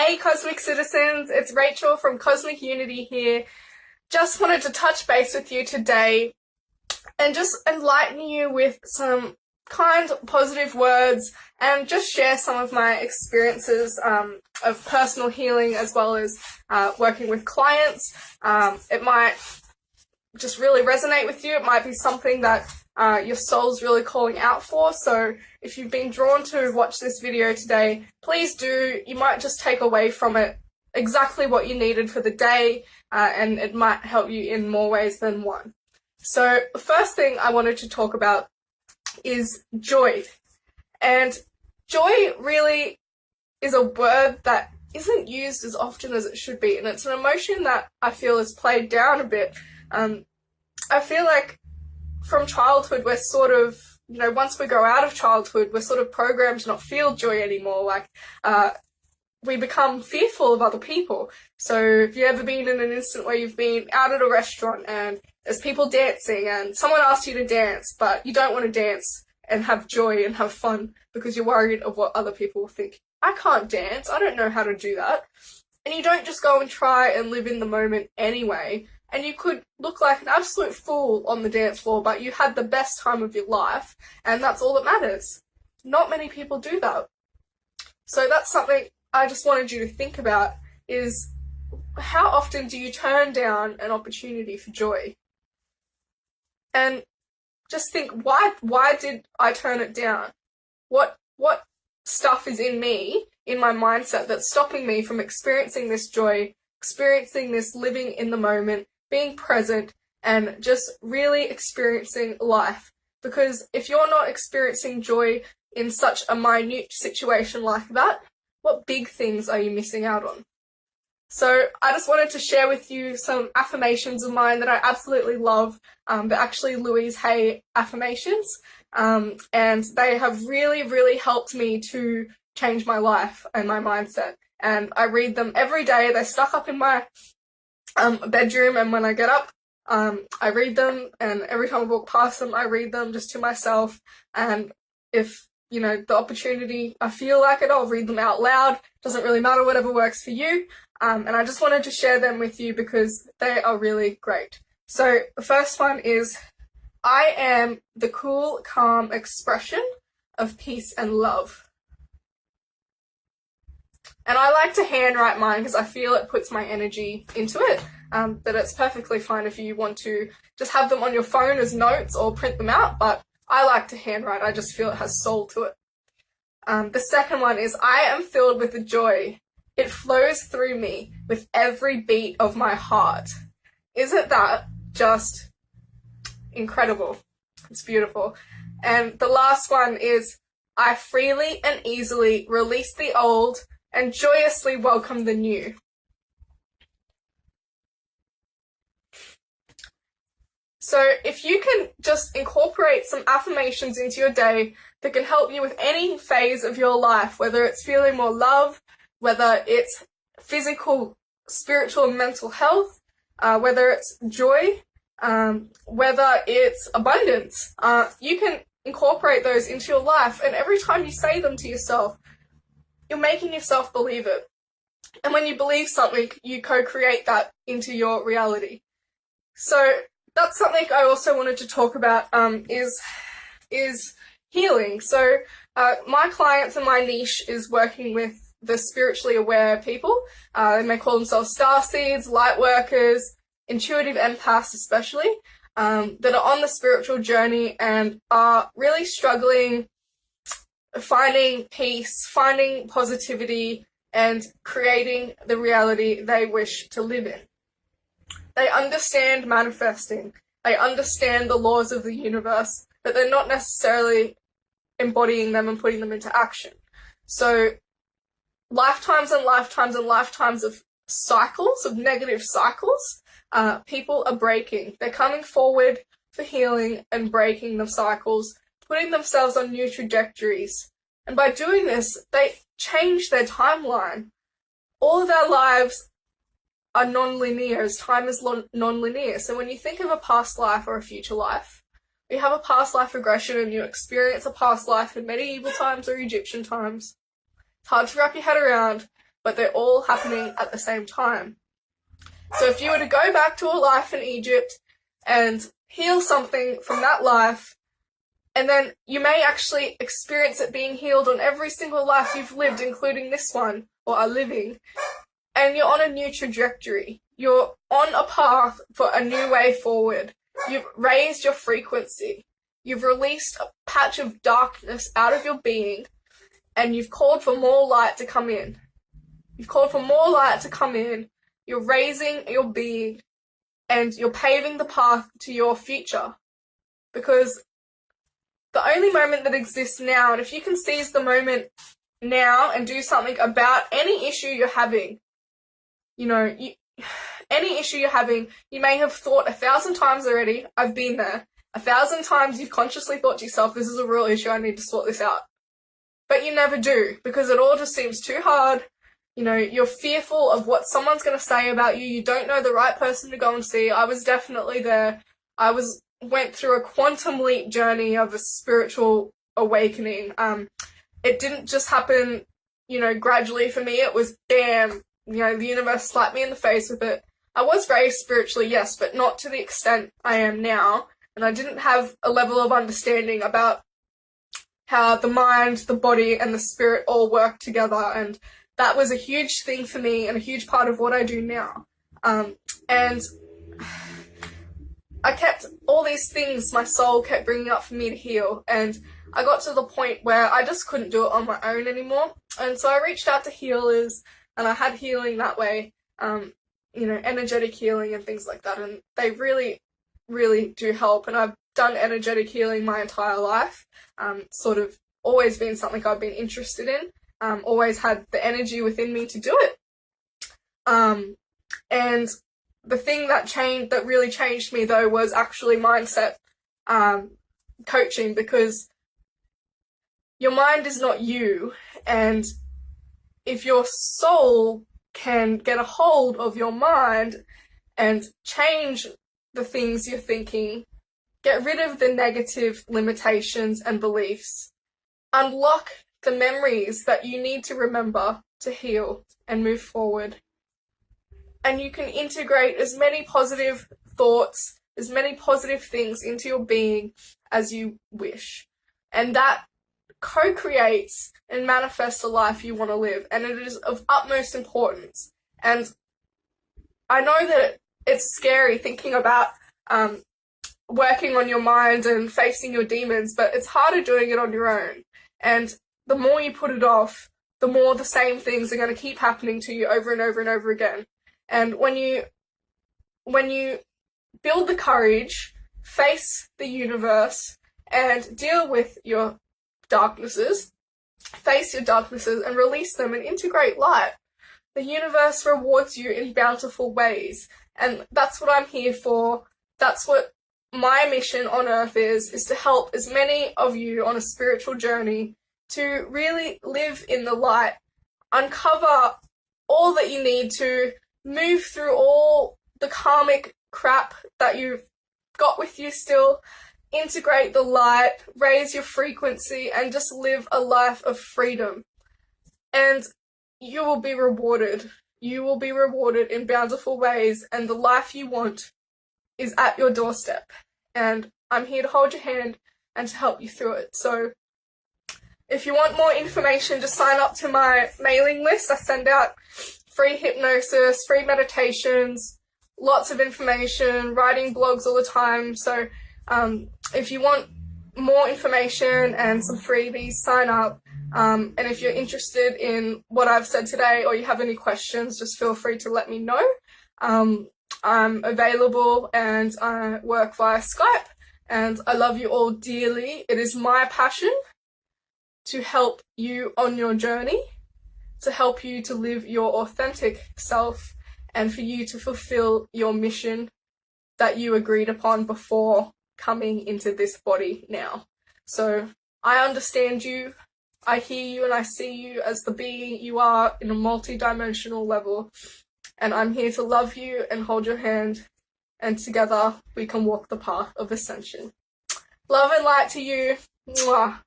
Hey Cosmic Citizens, it's Rachel from Cosmic Unity here. Just wanted to touch base with you today and just enlighten you with some kind, positive words and just share some of my experiences of personal healing as well as working with clients. It might just really resonate with you. It might be something that your soul's really calling out for. So if you've been drawn to watch this video today, please do. You might just take away from it exactly what you needed for the day, and it might help you in more ways than one. So the first thing I wanted to talk about is joy. And joy really is a word that isn't used as often as it should be, and it's an emotion that I feel is played down a bit. I feel like from childhood we're sort of, once we grow out of childhood, we're sort of programmed to not feel joy anymore. Like, we become fearful of other people. So if you've ever been in an instant where you've been out at a restaurant and there's people dancing and someone asks you to dance, but you don't want to dance and have joy and have fun because you're worried of what other people will think. I can't dance, I don't know how to do that. And you don't just go and try and live in the moment anyway. And you could look like an absolute fool on the dance floor, but you had the best time of your life, and that's all that matters. Not many people do that. So that's something I just wanted you to think about, is how often do you turn down an opportunity for joy? And just think, why did I turn it down? What stuff is in me, in my mindset, that's stopping me from experiencing this joy, experiencing this living in the moment, being present, and just really experiencing life? Because if you're not experiencing joy in such a minute situation like that, what big things are you missing out on? So I just wanted to share with you some affirmations of mine that I absolutely love. They're actually Louise Hay affirmations, and they have really, really helped me to change my life and my mindset. And I read them every day. They're stuck up in my bedroom, and when I get up, I read them, and every time I walk past them, I read them just to myself. And if, the opportunity, I feel like it, I'll read them out loud. Doesn't really matter, whatever works for you. And I just wanted to share them with you because they are really great. So the first one is, I am the cool, calm expression of peace and love. And I like to handwrite mine because I feel it puts my energy into it. But it's perfectly fine if you want to just have them on your phone as notes or print them out. But I like to handwrite. I just feel it has soul to it. The second one is, I am filled with the joy. It flows through me with every beat of my heart. Isn't that just incredible? It's beautiful. And the last one is, I freely and easily release the old and joyously welcome the new. So if you can just incorporate some affirmations into your day that can help you with any phase of your life, whether it's feeling more love, whether it's physical, spiritual, and mental health, whether it's joy, whether it's abundance, you can incorporate those into your life. And every time you say them to yourself, you're making yourself believe it. And when you believe something, you co-create that into your reality. So that's something I also wanted to talk about, is healing. So my clients and my niche is working with the spiritually aware people. They may call themselves Starseeds, Lightworkers, intuitive empaths especially, that are on the spiritual journey and are really struggling finding peace, finding positivity, and creating the reality they wish to live in. They understand manifesting. They understand the laws of the universe, but they're not necessarily embodying them and putting them into action. So lifetimes and lifetimes and lifetimes of cycles, of negative cycles, people are breaking. They're coming forward for healing and breaking the cycles, putting themselves on new trajectories. And by doing this, they change their timeline. All of our lives are non-linear, as time is non-linear. So when you think of a past life or a future life, you have a past life regression and you experience a past life in medieval times or Egyptian times. It's hard to wrap your head around, but they're all happening at the same time. So if you were to go back to a life in Egypt and heal something from that life, and then you may actually experience it being healed on every single life you've lived, including this one, or are living, and you're on a new trajectory. You're on a path for a new way forward. You've raised your frequency. You've released a patch of darkness out of your being, and you've called for more light to come in. You've called for more light to come in. You're raising your being, and you're paving the path to your future. Because the only moment that exists now, and if you can seize the moment now and do something about any issue you're having, any issue you're having, you may have thought 1,000 times already, I've been there. 1,000 times you've consciously thought to yourself, this is a real issue, I need to sort this out. But you never do, because it all just seems too hard. You're fearful of what someone's going to say about you. You don't know the right person to go and see. I was definitely there. Went through a quantum leap journey of a spiritual awakening. It didn't just happen, gradually for me. It was bam, the universe slapped me in the face with it. I was raised spiritually, yes, but not to the extent I am now. And I didn't have a level of understanding about how the mind, the body, and the spirit all work together. And that was a huge thing for me and a huge part of what I do now. And I kept all these things my soul kept bringing up for me to heal. And I got to the point where I just couldn't do it on my own anymore. And so I reached out to healers, and I had healing that way, energetic healing and things like that. And they really, really do help. And I've done energetic healing my entire life. Sort of always been something I've been interested in. Always had the energy within me to do it. And the thing that really changed me though was actually mindset coaching, because your mind is not you, and if your soul can get a hold of your mind and change the things you're thinking, get rid of the negative limitations and beliefs, unlock the memories that you need to remember to heal and move forward. And you can integrate as many positive thoughts, as many positive things into your being as you wish. And that co-creates and manifests the life you want to live. And it is of utmost importance. And I know that it's scary thinking about working on your mind and facing your demons, but it's harder doing it on your own. And the more you put it off, the more the same things are going to keep happening to you over and over and over again. And when you build the courage, face the universe, and deal with your darknesses, face your darknesses and release them and integrate light, the universe rewards you in bountiful ways. And that's what I'm here for. That's what my mission on earth is to help as many of you on a spiritual journey to really live in the light, uncover all that you need to move through all the karmic crap that you've got with you still, integrate the light, raise your frequency, and just live a life of freedom. And you will be rewarded. You will be rewarded in bountiful ways, and the life you want is at your doorstep. And I'm here to hold your hand and to help you through it. So if you want more information, just sign up to my mailing list. I send out free hypnosis, free meditations, lots of information, writing blogs all the time. So if you want more information and some freebies, sign up. And if you're interested in what I've said today, or you have any questions, just feel free to let me know. I'm available, and I work via Skype, and I love you all dearly. It is my passion to help you on your journey, to help you to live your authentic self, and for you to fulfill your mission that you agreed upon before coming into this body now. So I understand you, I hear you, and I see you as the being you are in a multi-dimensional level. And I'm here to love you and hold your hand, and together we can walk the path of ascension. Love and light to you. Mwah.